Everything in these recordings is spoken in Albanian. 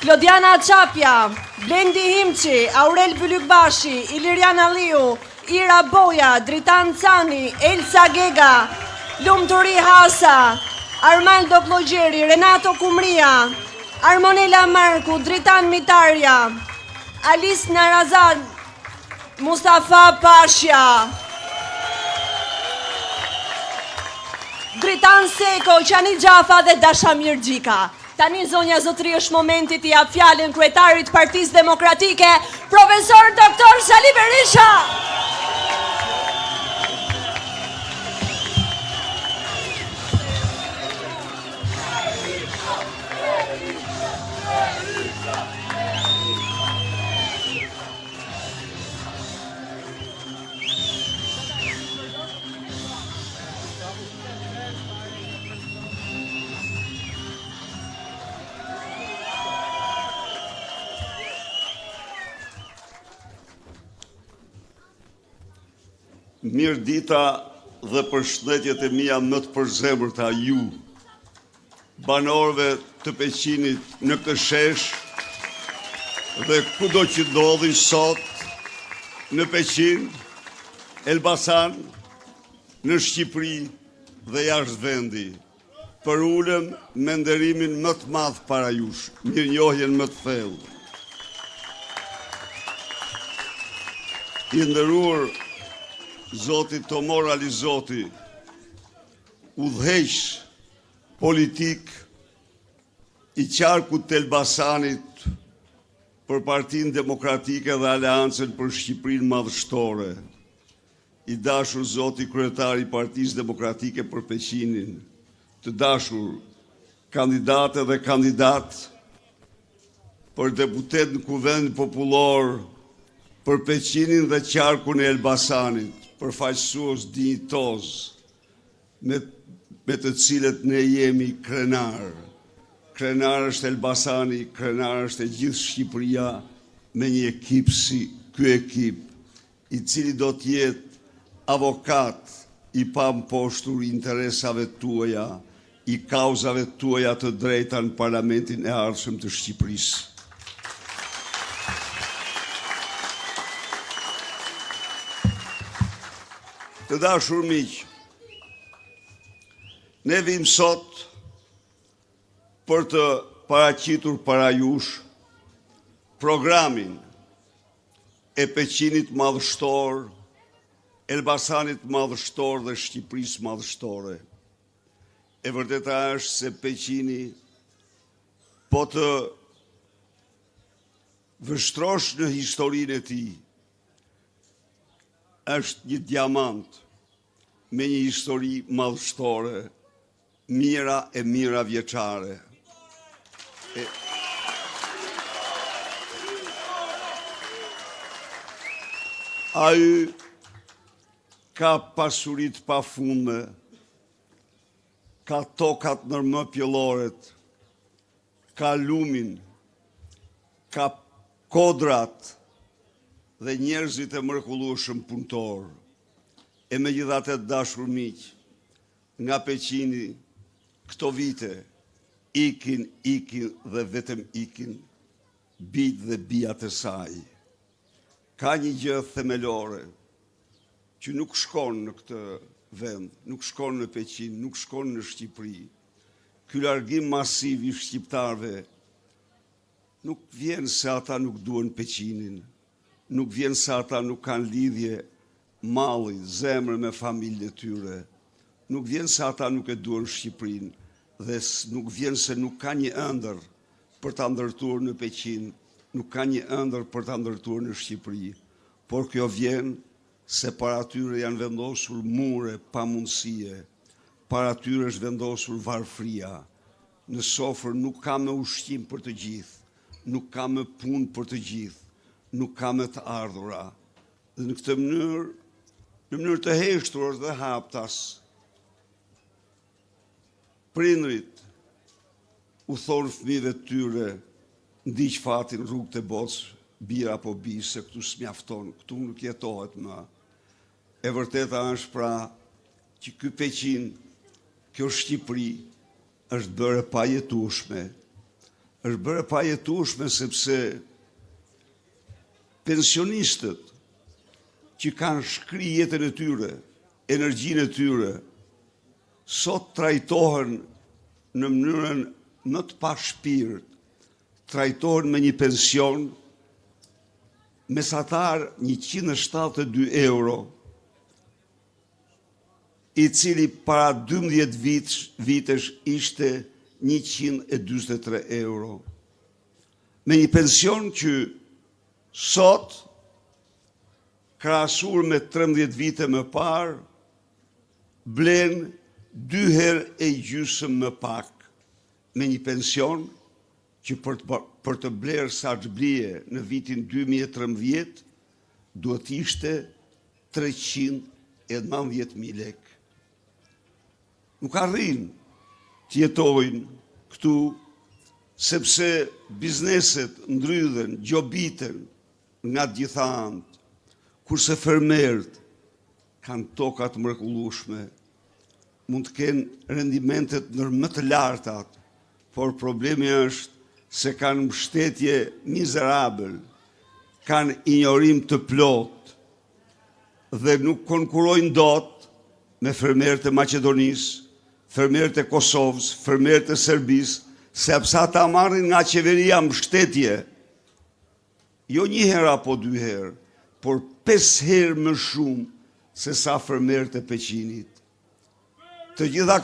Klodiana Çapja, Blendi Himçi, Aurel Bylykbashi, Ilirian Alliu, Ira Boja, Dritan Cani, Elsa Gega, Lumturi Hasa, Armaldo Plogjeri, Renato Kumria, Armonela Marku, Dritan Mitarja, Alice Narazan, Mustafa Pasha, Dritan Seko, Qani Gjafa dhe Dashamir Gjika. Tani zonja zotri është momenti t'i jap fjalën kryetarit Partisë Demokratike, Profesor Dr. Sali Berisha. Mirë dita dhe përshëndetjet e mia më të përzemërta ju, banorëve të Peqinit në këtë shesh dhe kudo që ndodhin sot në Peqin, Elbasan, në Shqipëri dhe jashtë vendi. Për ulëm me nderimin më të madh para jush, mirënjohjen më të thellë. I nderuar Zoti Tomor Alizoti, udhëheq politik i qarkut të Elbasanit për Partinë Demokratike dhe Aleancën për Shqipërinë Madhështore, i dashur Zoti kryetar i Partisë Demokratike për Peqinin, të dashur kandidate dhe kandidat për deputet në Kuvendin Popullor për Peqinin dhe qarkun e Elbasanit, përfaqësues dinjitoz me të cilët ne jemi krenar. Krenar është Elbasani, krenar është e gjithë Shqipëria me një ekip si ky ekip, i cili do të jetë avokat i pamposhtur interesave tuaja, i kauzave tuaja të drejta në Parlamentin e ardhshëm të Shqipërisë. Të dashur miq, ne vim sot për të paraqitur para jush programin e Peqinit madhështor, Elbasanit madhështor dhe Shqipërisë madhështore. E vërteta është se Peqini po të vështrosh në historinë e tij, është një diamant me një histori madhështore, mira e mira vjeçare. Ai ka pasurit pafundme, ka tokat nërmë pjelloret, ka lumin, ka kodrat dhe njerëzit e mrekullueshëm punëtor. E megjithatë dashur miq, nga Peqini këto vite ikin dhe vetëm ikin bijt dhe bijat e saj. Ka një gjë themelore që nuk shkon në këtë vend, nuk shkon në Peqin, nuk shkon në Shqipëri. Ky largim masiv i shqiptarëve nuk vjen se ata nuk duan Peqinin, nuk vjen se ata nuk kanë lidhje malli, zemër me familjen e tyre, nuk vjen se ata nuk e duan Shqipërinë dhe nuk vjen se nuk ka një ëndër për ta ndërtuar në Peqin, nuk ka një ëndër për ta ndërtuar në Shqipëri, por kjo vjen se para tyre janë vendosur mure pamundësie, para tyre është vendosur varfëria. Në sofër nuk ka më ushqim për të gjithë, nuk ka më punë për të gjithë, nuk ka më të ardhura. Dhe në këtë mënyrë të heshtur dhe haptas, prindrit u thonë fëmijëve të tyre, ndiq fatin rrugët e botës, bira apo bi, se këtu s'mjafton, këtu nuk jetohet më. E vërteta është pra që ky Peqin, kjo Shqipëri, është bërë pajetueshme është bërë pa jetueshme sepse pensionistët që kanë shkri jetën e tyre, energjinë e tyre, sot trajtohen në mënyrën më të pa shpirt, trajtohen me një pension mesatar 172 euro, i cili para 12 vitesh ishte 123 euro. Me një pension që sot, krahasuar me 13 vite më parë, blen 2 herë e gjysmë më pak, me një pension që për të blerë sa të blije në vitin 2013, duhet ishte 390.000 lek. Nuk arrin të jetojnë këtu, sepse bizneset ndrydhen, gjobiten nga gjitha anët, kurse fermerët kanë tokat mrekullueshme, mund të kenë rendimentet ndër më të lartat, por problemi është se kanë mbështetje mizerabël, kanë injorim të plot dhe nuk konkurojnë dot me fermerët e Maqedonisë, fermerët e Kosovës, fermerët e Serbisë, sepse ata marrin nga qeveria mbështetje, jo 1 herë apo 2 herë, por 5 herë më shumë se sa fermerët e Peqinit. Të gjitha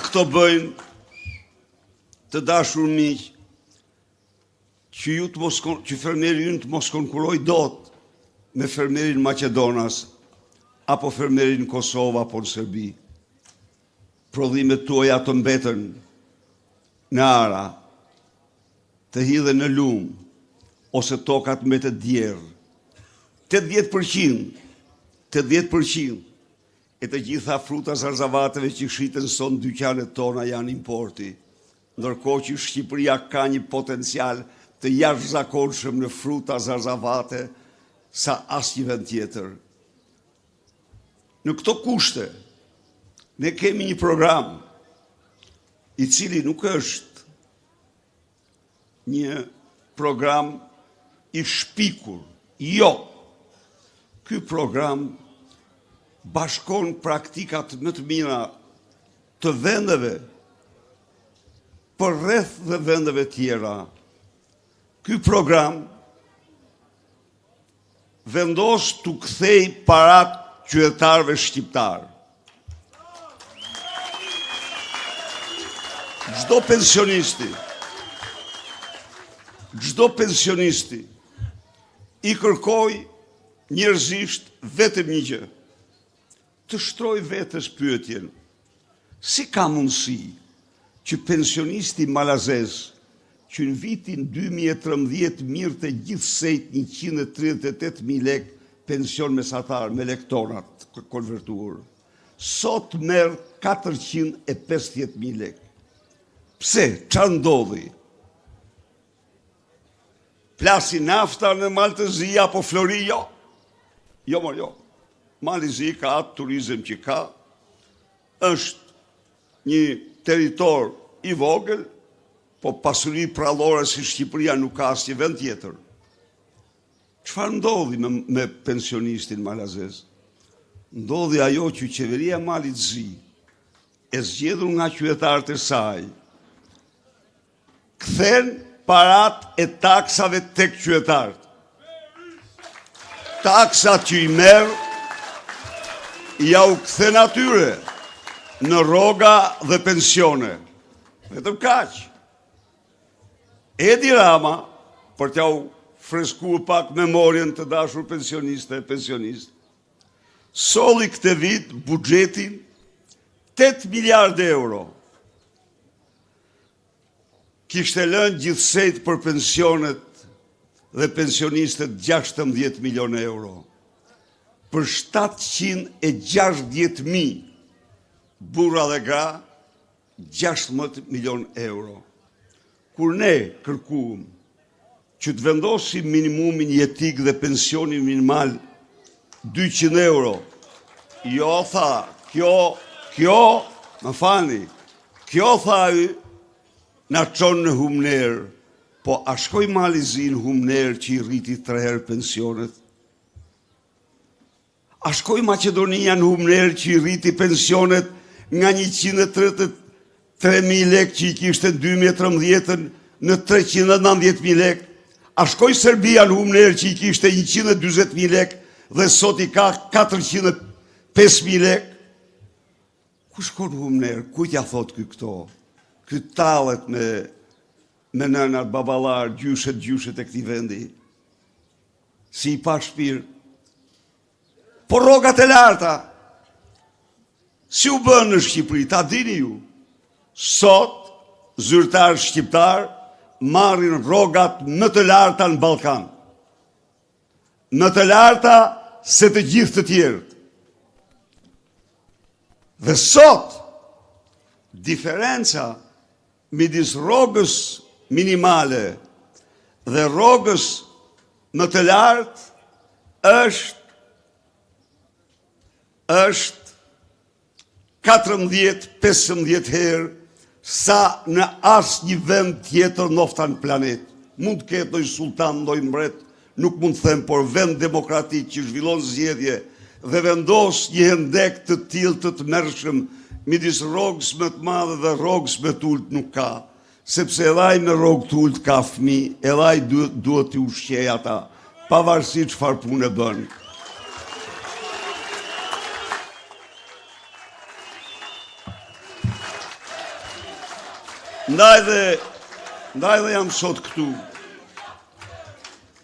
këto bëjnë të dashur miq, që fermeri ynë të mos konkuroj dot me fermerin Maqedonas, apo fermerin Kosovë, apo në Serbi. Prodhimet tuaja të mbetën në ara, të hidhen në lumë, ose tokat me të djerë. 80% e të gjitha fruta zarzavateve që shiten son dyqanet tona janë importi, ndërkohë që Shqipëria ka një potencial të jashtëzakonshëm në fruta zarzavate sa asnjë vend tjetër. Në këto kushte, ne kemi një program i cili nuk është një program i shpikur. Jo, ky program bashkon praktikat më të mira të vendeve përreth dhe vendeve tjera. Ky program vendos të kthej parat qytetarëve shqiptar. Çdo pensionisti i kërkoj njerëzisht vetëm një gjë, të shtroj vetes pyetjen: si ka mundësi që pensionisti malazez, që në vitin 2013 mirëte gjithsejt 138.000 lek pension mesatar me lektonat konvertuar, sot merr 450.000 lek? Pse? Çfarë ndodhi? Plasi nafta në Maltëzi apo Flori? Jo. Jo. Maltëzi ka atë turizëm që ka, është një territor i vogël, po pasuri prallore si Shqipëria nuk ka asnjë vend tjetër. Çfarë ndodhi me pensionistin malazez? Ndodhi ajo që qeveria Maltëzi, e zgjedhur nga qytetarët e saj, kthen parat e taksave tek qytetarët. Taksat që i merr ja u kthen atyre në rroga dhe pensione. Vetëm kaq. Edi Rama, për t'ja u freskuar pak memorien të dashur pensioniste, solli këtë vit buxhetin 8 miliardë euro. Kishte lënë gjithsejt për pensionet dhe pensionistët 16 milionë euro. Për 760.000 burra dhe gra, 16 milion euro. Kur ne kërkuam që të vendosim minimumin jetik dhe pensionin minimal 200 euro Jo, tha, kjo, më fani, kjo tha ju, na qonë në humner, po a shkoj Malizin humner që i rriti 3 herë pensionet? A shkoj Macedonia në humner që i rriti pensionet nga 133.000 lek që i kishte në 2013 në 390.000 lek? A shkoj Serbia në humner që i kishte 120.000 lek dhe sot i ka 405.000 lek? Ku shkon humner? Ku t'ja thot këto? Këtë talet me nënat, babalar, gjyshet e këtij vendi. Si i pa shpirt. Po rrogat e larta, si u bën në Shqipëri, ta dini ju. Sot, zyrtar shqiptar marrin rrogat më të larta në Ballkan. Më të larta se të gjithë të tjerët. Dhe sot, diferenca midis rrogës minimale dhe rrogës më të lartë është 14-15 herë sa në asnjë vend tjetër nofta në planet. Mund të ketë ndonjë sultan, ndonjë mbret, nuk mund të them, por vend demokratik që zhvillon zgjedhje dhe vendos një hendek të tillë të tmerrshëm midis rrogës më të madhe dhe rrogës më të ulët nuk ka, sepse edhe ai në rrogë të ulët ka fëmijë, edhe ai duhet t'i ushqej ata, pavarësisht çfarë punë bën. Ndaj dhe jam sot këtu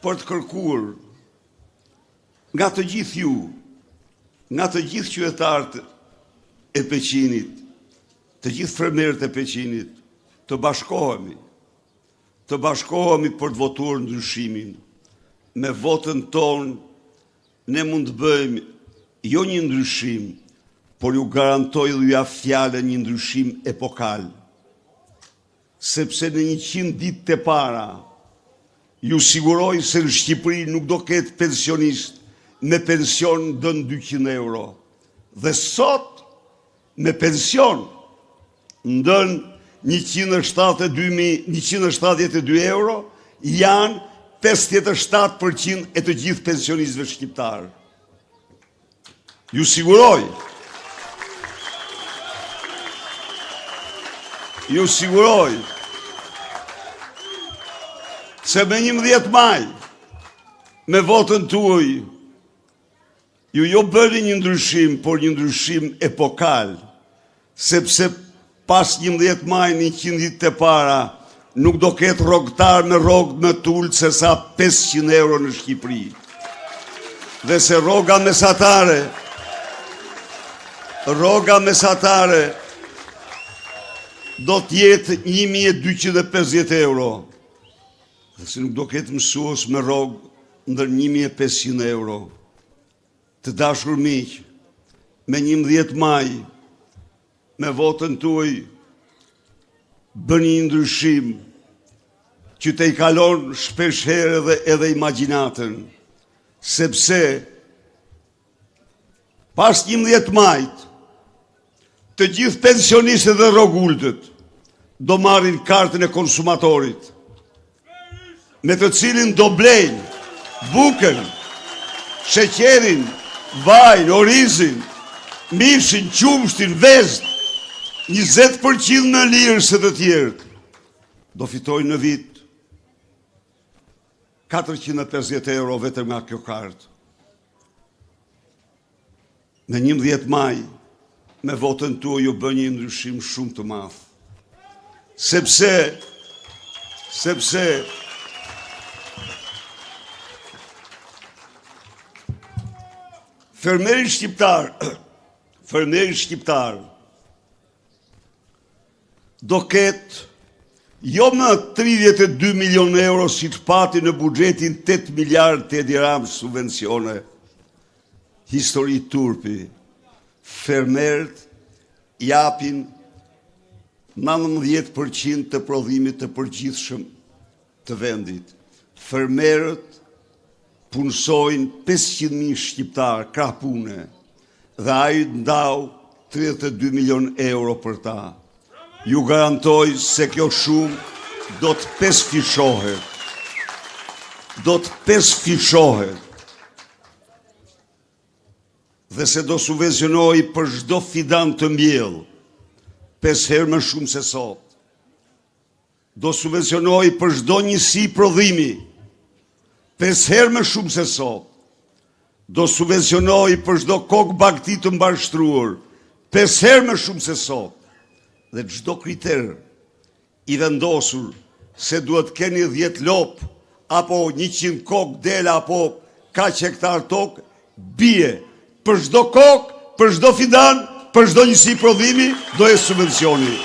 për të kërkuar nga të gjithë ju, nga të gjithë qytetarët e Peqinit, të gjithë fremerët e Peqinit, të bashkohemi për të votuar ndryshimin. Me votën tonë ne mund të bëjmë jo një ndryshim, por ju garantoj dhe ja fjalën një ndryshim epokal. Sepse në 100 ditë të para, ju siguroj se në Shqipëri nuk do ketë pensionist me pension dën 200 euro. Dhe sot, me pension ndën 172 euro, janë 57% e të gjithë pensionistëve shqiptarë. Ju siguroj se me 11 maj, me votën tuaj, ju jo bëni një ndryshim, por një ndryshim epokal, sepse pas 11 maj në 100 ditë të para, nuk do ketë rrogtar me rrogë më të ulët se sa 500 euro në Shqipëri. Dhe se rroga mesatare do t'jetë 1250 euro. Dhe se nuk do ketë mësues me rrogë ndër 1500 euro. Të dashur miq, me 11 maj, me votën tuaj, bëni një ndryshim që të i kalon shpesh herë edhe imagjinatën, sepse pas 11 majt, të gjithë pensionistët dhe rrogulltët do marrin kartën e konsumatorit, me të cilin do blejnë bukën, sheqerin, vajin, orizin, mishin, qumshtin, vezët, 20% në lirë se të tjerët. Do fitojnë në vit 450 euro vetëm nga kjo kartë. Në 11 maj, me votën tuaj ju bën një ndryshim shumë të madh. Sepse fermeri shqiptar do ketë jo më 32 milion euro si të pati në buxhetin 8 miliard të dirham subvencione. Histori turpi. Fermerët japin 19% të prodhimit të përgjithshëm të vendit. Fermerët punësojnë 500.000 shqiptarë, krah pune, dhe ai ndau 32 milion euro për ta. Ju garantoj se kjo shumë do të pesfishohet. Do të pesfishohet. Dhe se do subvencionoj për çdo fidan të mbjell 5 herë më shumë se sot. Do subvencionoj për çdo njësi prodhimi 5 herë më shumë se sot. Do subvencionoj për çdo kokë bagti të mbarështruar 5 herë më shumë se sot. Dhe çdo kriter i vendosur se duhet keni 10 lop apo 100 kokë dela apo kaq hektar tokë, bie për çdo kokë, për çdo fidan, për çdo njësi prodhimi do e subvencioni.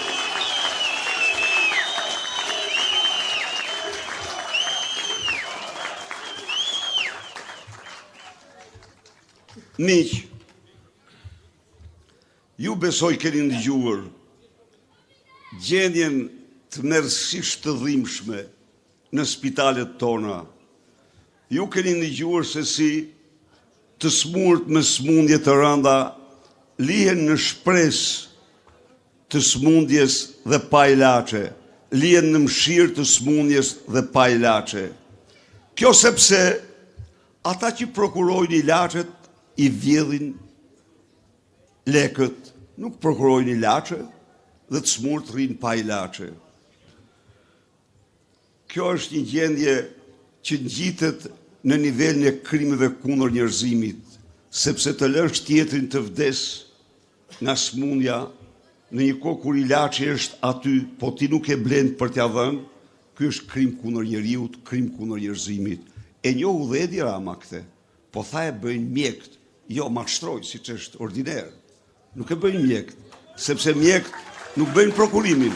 Miq, ju besoj keni ndëgjuar gjendjen të merrsisht të dhimbshme në spitalet tona. Ju keni ndëgjuar se si të smurt me smundje të rënda lihen në shpresë të smundjes dhe pa ilaçe, lihen në mshirë të smundjes dhe pa ilaçe. Kjo sepse ata që prokurojnë ilaçet i vjedhin lekët, nuk prokurojnë ilaçe dhe të smurt rrinë pa ilaçe. Kjo është një gjendje që ngjitet në nivelin e krimeve kundër njerëzimit, sepse të lësh tjetrin të vdes nga smundja në një kohë kur ilaçi është aty, po ti nuk e blen për t'ia dhënë, ky është krim kundër njeriut, krim kundër njerëzimit. E njohu dhe Edi Rama këtë, po tha e bëjnë mjekët, jo mashtroj, siç është ordiner. Nuk e bëjnë mjekët, sepse mjekët nuk bëjnë prokurimin.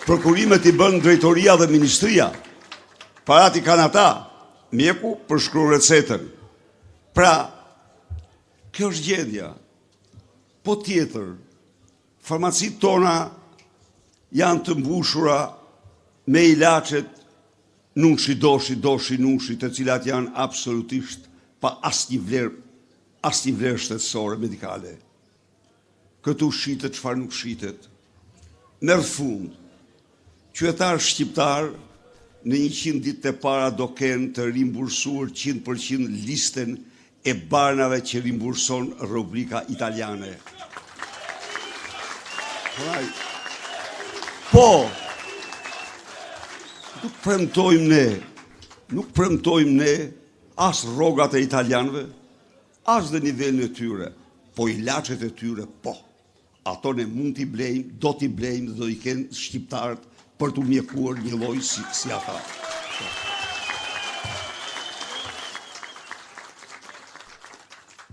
Prokurimet i bën drejtoria dhe ministria. Parat i kanë ata, mjeku përshkruan recetën. Pra, kjo është gjendja. Po tjetër, farmacitë tona janë të mbushura me ilaçet nushi doshi nushi, të cilat janë absolutisht pa asnjë vlerë shtetësore medikale. Këtu shitet çfarë nuk shitet. Merr fund. Qytetar shqiptar në 100 ditë të para do kenë të rimbursuar 100% listën e barnave që rimburson rubrika italiane. Po, nuk premtojmë ne as rrogat e italianëve, as dhe nivelin e tyre, po ilaçet e tyre, po. Ato ne mund t'i blejmë, do t'i blejmë dhe do i kenë shqiptarët për t'u mjekuar një lloj si ata.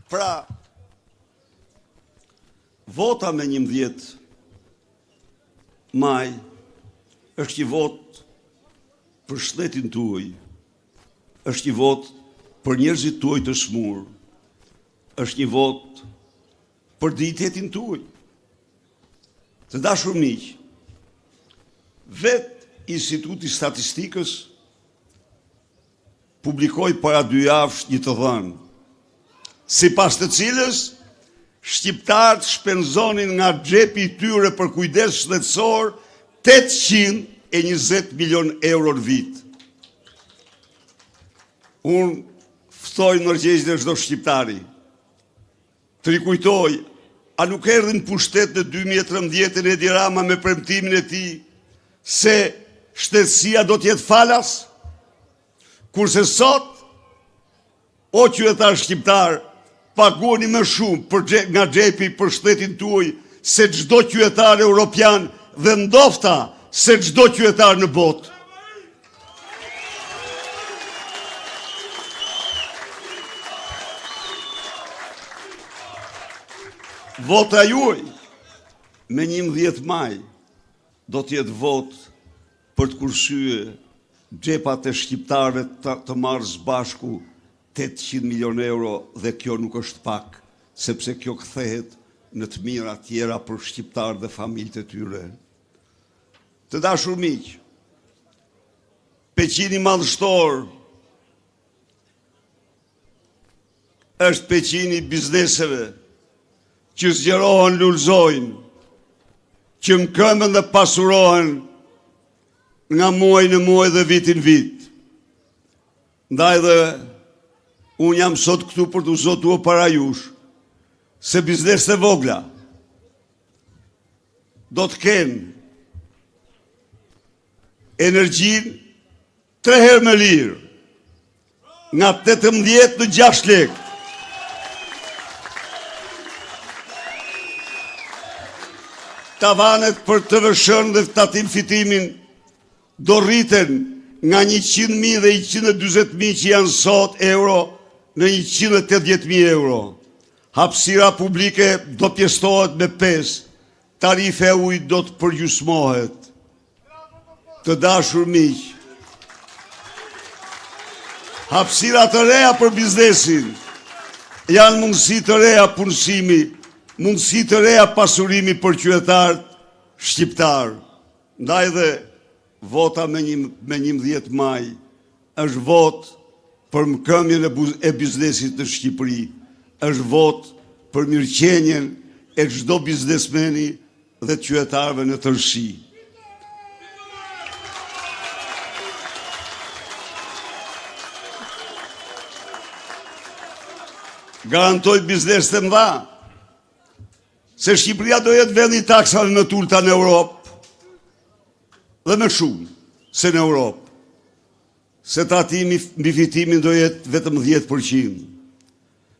Pra, vota me 11 maj është një vot për shtetin tuaj, është një vot për njerëzit tuaj të smur, është një vot për dignitetin tuaj. Të dashur miq, vetë Instituti i Statistikës publikoi para 2 javësh një të dhënë, sipas të cilës shqiptarët shpenzonin nga xhepi i tyre për kujdes shëndetësor 820 milion euro në vit. Unë ftoj në rgjegjën e çdo shqiptari të rikujtoj, a nuk erdhin pushtet në 2013 Edi Rama me premtimin e tij se shtetësia do t'jetë falas? Kurse sot, o qytetar shqiptar, paguani më shumë nga xhepi për shtetin tuaj se çdo qytetar europian dhe ndofta se çdo qytetar në botë. Vota juaj me 11 maj do t'jetë vot për të kursyer xhepat e shqiptarëve të marrë së bashku 800 milion euro, dhe kjo nuk është pak, sepse kjo kthehet në të mira tjera për shqiptarët dhe familjet e tyre. Të dashur miq, peqini madhështor është peqini i bizneseve, që zgjerohen lullzojnë, që më këmbën dhe pasurohen nga muaj në muaj dhe vitin vit. Ndaj dhe unë jam sot këtu për të zotuar para jush, se bizneset e vogla do të kenë energjin 3 herë më lirë, nga 18 në 6 lekë. Tavanet për të vëshën dhe tatim fitimin do rriten nga 100.000 dhe 120.000 që janë sot euro në 180.000 euro. Hapësira publike do pjestohet me 5, tarife e ujit do të përgjysmohet. Të dashur miq, hapësira të reja për biznesin, janë mundësi të reja punësimi, mundësi të reja pasurimi për qytetarët shqiptar. Ndaj dhe vota me 11 maj është vot për mkëmjen e biznesit në Shqipëri, është vot për mirëqenjen e çdo biznesmeni dhe qytetarëve në tërësi. Garantoj bizneset e mëdha, se Shqipëria do jetë vendi taksave më të ulta në Europë, dhe më shumë se në Europë, se tatimi mbi fitimin do jetë vetëm 10%,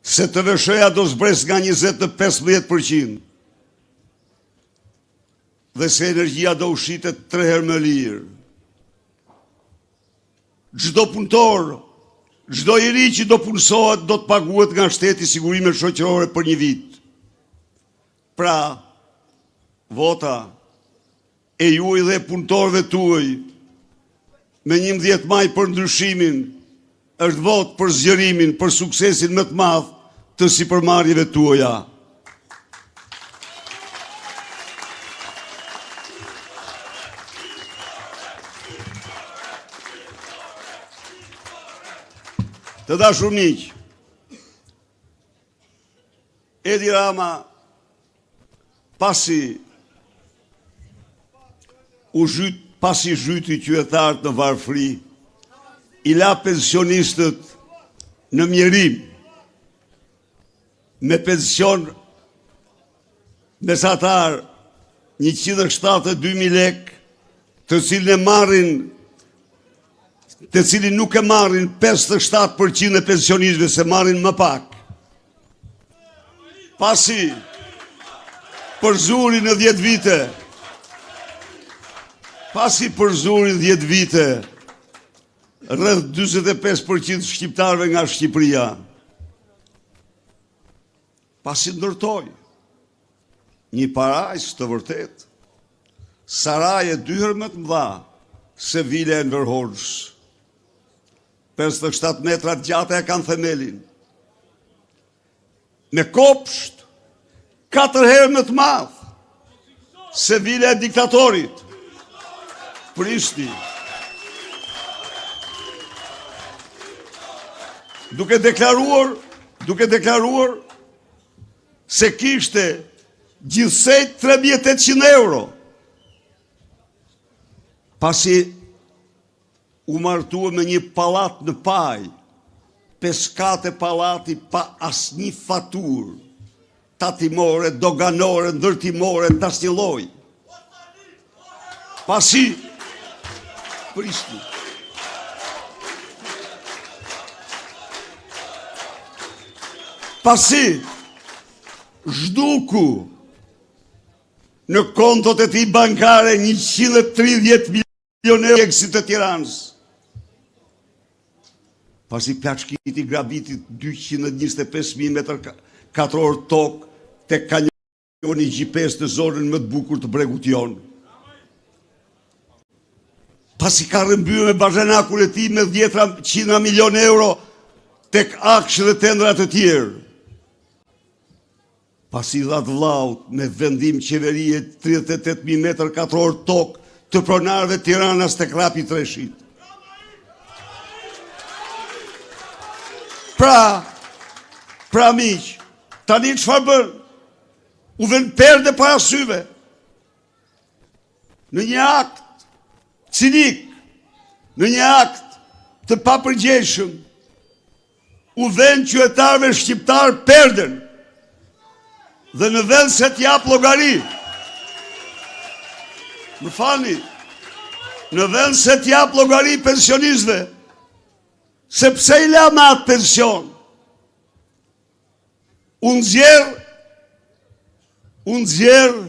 se TVSH-ja do zbres nga 20 në 15%, dhe se energjia do ushitet 3 herë më lirë. Çdo punëtor, çdo i ri që do punësohet do të paguhet nga shteti sigurime shoqërore për 1 vit. Pra, vota e juaj dhe punëtorëve tuaj me 11 maj për ndryshimin është vot për zgjerimin, për suksesin më të madh të sipërmarrjeve tuaja. Të dashur miq, Edi Rama pasi zhyti qytetarët në varfëri, i la pensionistët në mjerim, me pension mesatar 172.000 lekë, të cilin nuk e marrin 57% e pensionistëve, se marrin më pak. Pasi përzuri në 10 vite, rreth 45% shqiptarëve nga Shqipëria, pasi ndërtoj një parajs të vërtet, saraje 2 herë më të mëdha se Vila Enver Hoxhës, 57 metra të gjata e kanë themelin, me kopsht 4 herë më të madh se Vila e diktatorit Prishti, duke deklaruar se kishte gjithsej 3.800 euro, pasi u martua me një pallat në Paj, 5 kate pallati pa asnjë faturë, tatimore, doganore, ndërtimore, të asnjë lloji. Pasi Prishti zhduku në kontot e tij bankare 130 milionë euro eksit të Tiranës. Pasi plaçkiti grabitit 225.000 m2 tokë te kanjoni Gjipes në zonën më të bukur të bregut jonë. Pasi ka rrëmbyer me bazhenakun e tij me 100 milionë euro tek akshë dhe tendra të tjerë. Pasi dha të vllaut me vendim qeverie 38.000 m2 tokë të pronarëve Tiranës tek Rapi Treshit. Pra miq, tani çfarë bën? u vën perde para syve. Në një akt cinik, në një akt të papërgjegjshëm, u vën qytetarëve shqiptar perden. Dhe në vend se t'jap llogari, më falni, në vend se t'jap llogari pensionistëve, sepse i la me atë pension, unë zjerë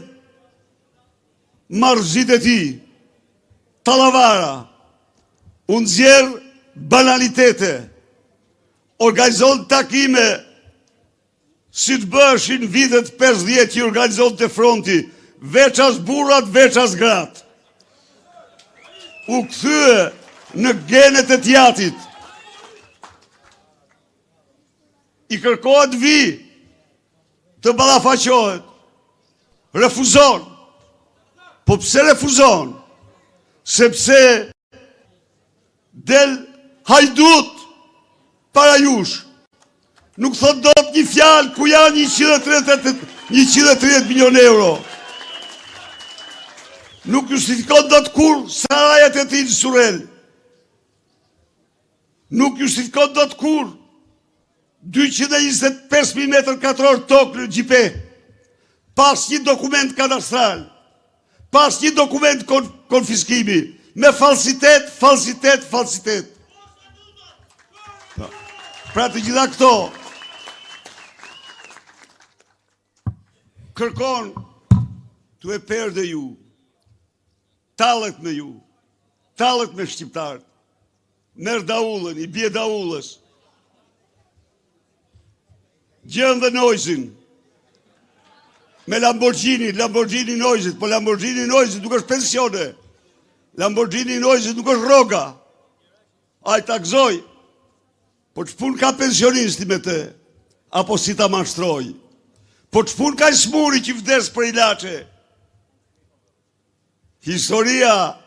marrëzit e ti, talavara, unë zjerë banalitete, organizon takime, si të bëshin vitet 50 që organizon të fronti, veç as burrat, veç as gratë. U kthye në genet e tjatit. I kërkohet vi të ballafaqohet. Refuzon. Po pse refuzon? Sepse del hajdut para jush. Nuk thot do të një fjalë ku janë 130 milion euro. Nuk justifikon do të kur sarajat e tij në Surrel. Nuk justifikon do të kur 225.000 metër katror tokë në Gjipe, pas një dokument kadastral, pas një dokument konfiskimi, me falsitet. Pra të gjitha këto, kërkon të e perde ju, talët me ju, talët me shqiptarët, merë daullën, i bje daullës, gjën dhe Nojzin, me Lamborghini Nojzit, po Lamborghini Nojzit nuk është pensione, Lamborghini Nojzit nuk është rroga, a i takzoj, po që pun ka pensionisti me te, apo si ta mashtroj, po që pun ka i smuri që vdes për ilaçe. Historia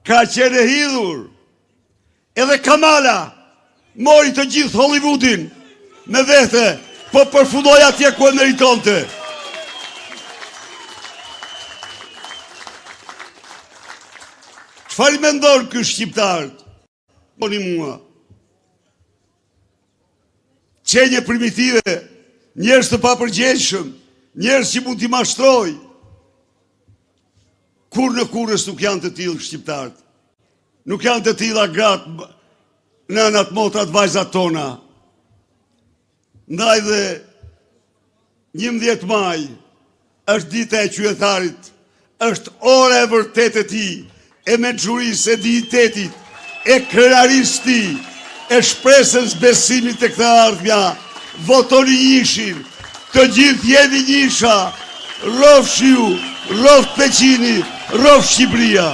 ka qenë e hidhur, edhe Kamala mori të gjithë Hollywoodin me vete, po përfundoi atje ku e meritonte. Çfarë i mendon ky shqiptar? Boni mua. Qenje primitive, njerëz të papërgjegjshëm, njerëz që mund t'i mashtroj. Kur në kurës nuk janë të tillë shqiptarët. Nuk janë të tilla gratë, nënat, motrat, vajzat tona. Ndaj dhe 11 maj është dita e qytetarit, është ora e vërtetë e tij, e mençurisë, e dignitetit, e krenarisë të tij, e shpresës besimit të këta ardhmja. Votoni njëshin, të gjithë jemi njësha, rrofsh ju, rrofsh Peqini, rrofsh Shqipëria.